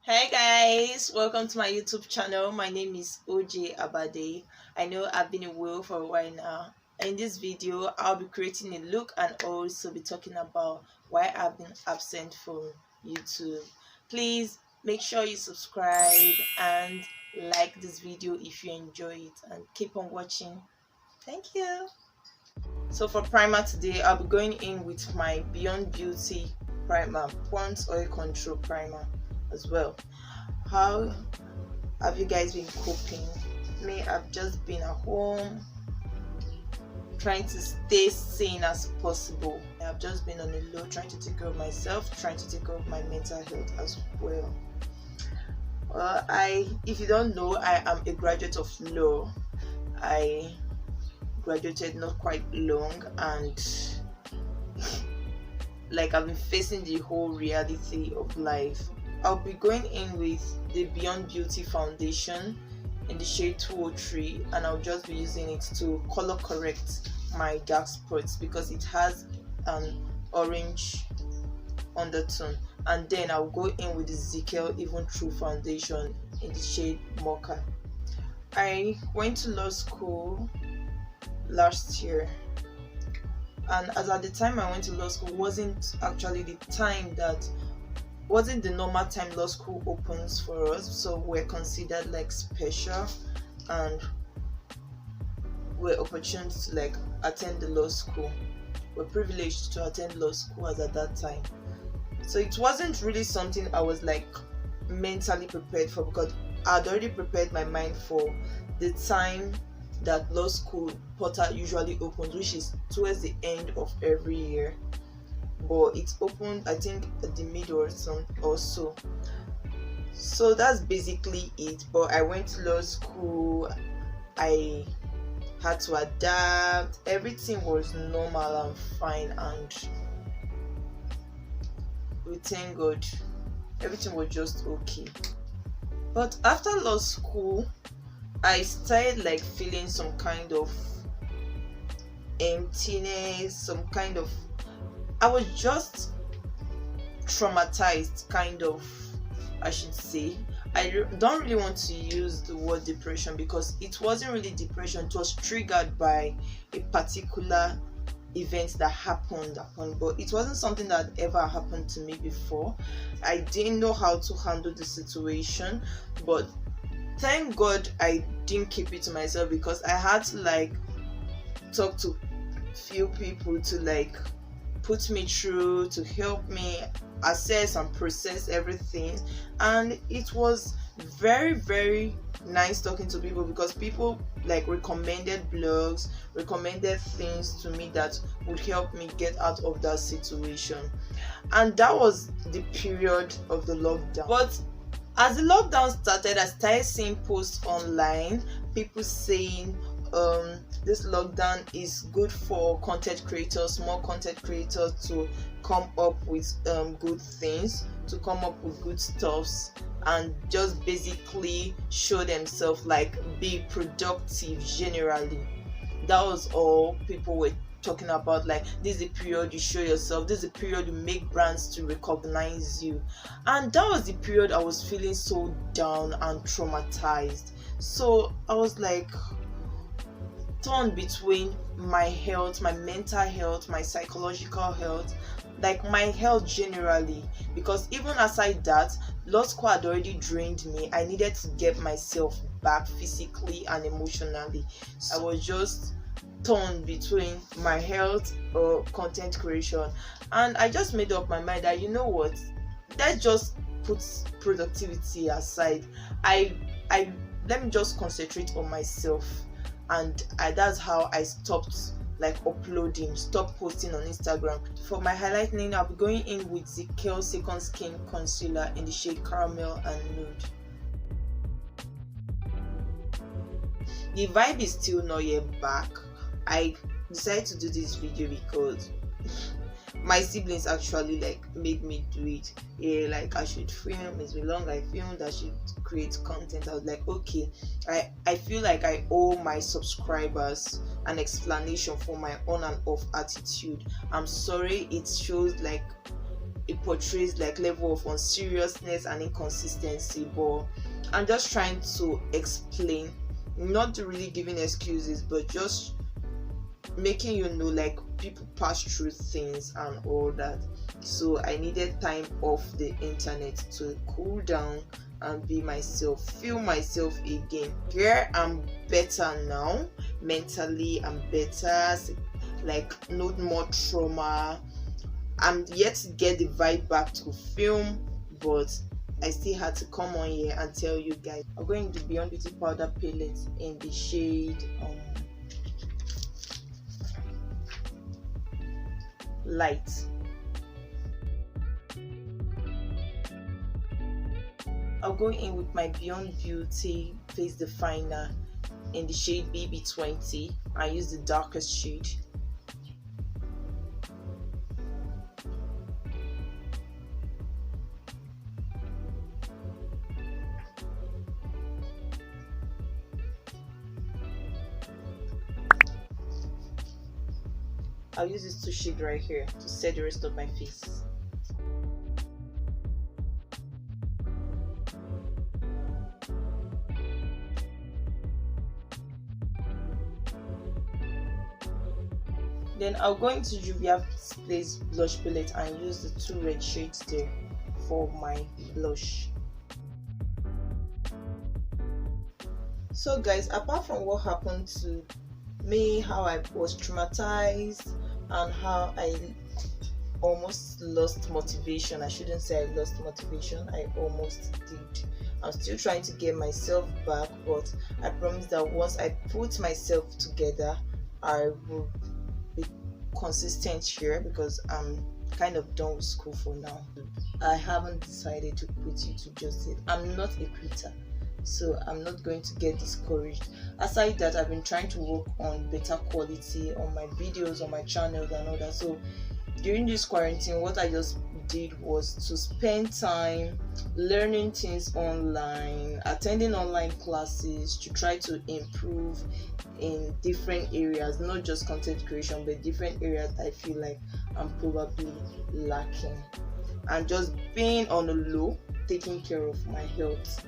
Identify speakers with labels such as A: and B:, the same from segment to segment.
A: Hey guys, welcome to my YouTube channel. My name is OJ Abade. I know I've been away for a while now. In this video, I'll be creating a look and also be talking about why I've been absent from YouTube. Please make sure you subscribe and like this video if you enjoy it and keep on watching. Thank you. So for primer today, I'll be going in with my Beyond Beauty primer, Pond's Oil Control primer as well. How have you guys been coping? Me, I've just been at home trying to stay sane as possible. I've just been on a low, trying to take care of myself, trying to take care of my mental health as well. If you don't know, I am a graduate of law. I graduated not quite long, and I've been facing the whole reality of life. I'll be going in with the Beyond Beauty foundation in the shade 203, and I'll just be using it to color correct my dark spots because it has an orange undertone. And then I'll go in with the Zikel Even True foundation in the shade Mocha. I went to law school last year, and as at the time I went to law school wasn't actually the normal time law school opens for us, so we're considered special and we're opportune to attend the law school. We're privileged to attend law school as at that time, so it wasn't really something I was mentally prepared for, because I'd already prepared my mind for the time that law school portal usually opens, which is towards the end of every year, but it's opened I think at the middle or so that's basically it. But I went to law school, I had to adapt, everything was normal and fine, and we thank God everything was just okay. But after law school I started feeling some kind of emptiness, I was just traumatized, I should say. I don't really want to use the word depression because it wasn't really depression. It was triggered by a particular event that happened, but it wasn't something that ever happened to me before. I didn't know how to handle the situation, but thank God I didn't keep it to myself, because I had to talk to few people to put me through, to help me assess and process everything. And it was very, very nice talking to people, because people recommended blogs, recommended things to me that would help me get out of that situation. And that was the period of the lockdown. But as the lockdown started, I started seeing posts online, people saying this lockdown is good for content creators, small content creators, to come up with good things, to come up with good stuffs, and just basically show themselves, be productive generally. That was all people were talking about. This is the period you show yourself, this is the period you make brands to recognize you. And that was the period I was feeling so down and traumatized. So I was torn between my health, my mental health, my psychological health, my health generally, because even aside that, law school had already drained me. I needed to get myself back physically and emotionally. So I was just torn between my health or content creation, and I just made up my mind that, you know what, let's just put productivity aside. Let me just concentrate on myself. And that's how I stopped uploading, stopped posting on Instagram. For my highlighting, I'll be going in with the Zikel Second Skin Concealer in the shade Caramel and Nude. The vibe is still not yet back. I decided to do this video because my siblings actually made me do it. I should film, it's been long I filmed, I should create content. I was okay, I feel I owe my subscribers an explanation for my on and off attitude. I'm sorry it shows it portrays like level of unseriousness and inconsistency, but I'm just trying to explain, not really giving excuses, but just making you know like people pass through things and all that. So I needed time off the internet to cool down and be myself, feel myself again. Here I'm better now, mentally I'm better, like no more trauma. I'm yet to get the vibe back to film, but I still had to come on here and tell you guys. I'm going to Beyond Beauty powder palette in the shade light. I'll go in with my Beyond Beauty face definer in the shade BB20. I use the darkest shade. I'll use this 2 shade right here to set the rest of my face. Then I'll go into Juvia's Place blush palette and use the 2 red shades there for my blush. So guys, apart from what happened to me, how I was traumatized and how I almost lost motivation, I shouldn't say I lost motivation, I almost did. I'm still trying to get myself back, but I promise that once I put myself together, I will be consistent here, because I'm kind of done with school for now. I haven't decided to quit YouTube just yet. I'm not a quitter, so I'm not going to get discouraged. Aside that, I've been trying to work on better quality on my videos, on my channels and all that. So during this quarantine, what I just did was to spend time learning things online, attending online classes to try to improve in different areas, not just content creation, but different areas I feel like I'm probably lacking, and just being on a low, taking care of my health.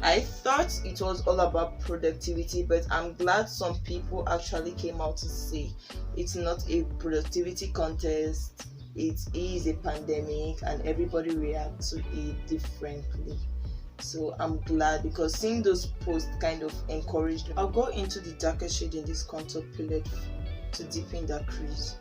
A: I thought it was all about productivity, but I'm glad some people actually came out to say it's not a productivity contest, it is a pandemic and everybody reacts to it differently. So I'm glad, because seeing those posts kind of encouraged me. I'll go into the darker shade in this contour palette to deepen that crease.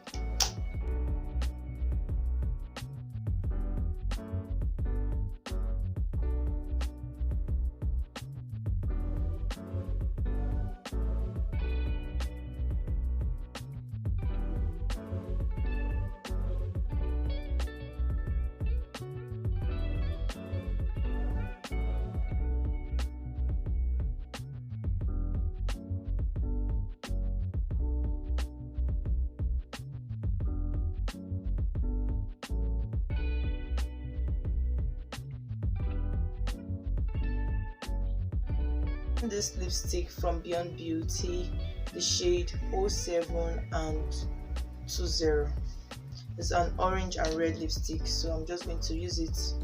A: This lipstick from Beyond Beauty, the shade 07 and 20. It's an orange and red lipstick, so I'm just going to use it.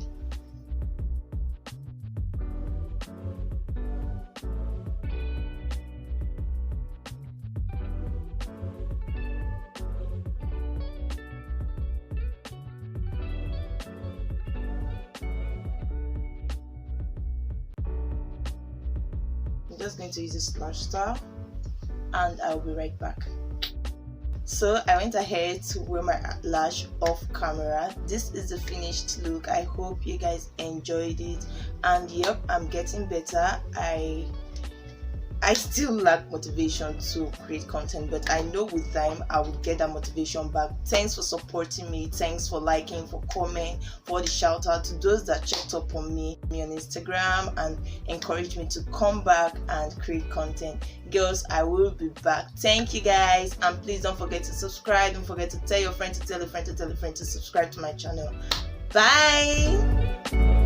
A: I'm just going to use a slash style and I'll be right back. So I went ahead to wear my lash off camera. This is the finished look. I hope you guys enjoyed it, and yep, I'm getting better. I still lack motivation to create content, but I know with time I will get that motivation back. Thanks for supporting me, thanks for liking, for comment, for the shout out to those that checked up on me on Instagram and encouraged me to come back and create content. Girls, I will be back. Thank you guys, and please don't forget to subscribe. Don't forget to tell your friend to tell a friend to tell a friend to subscribe to my channel. Bye.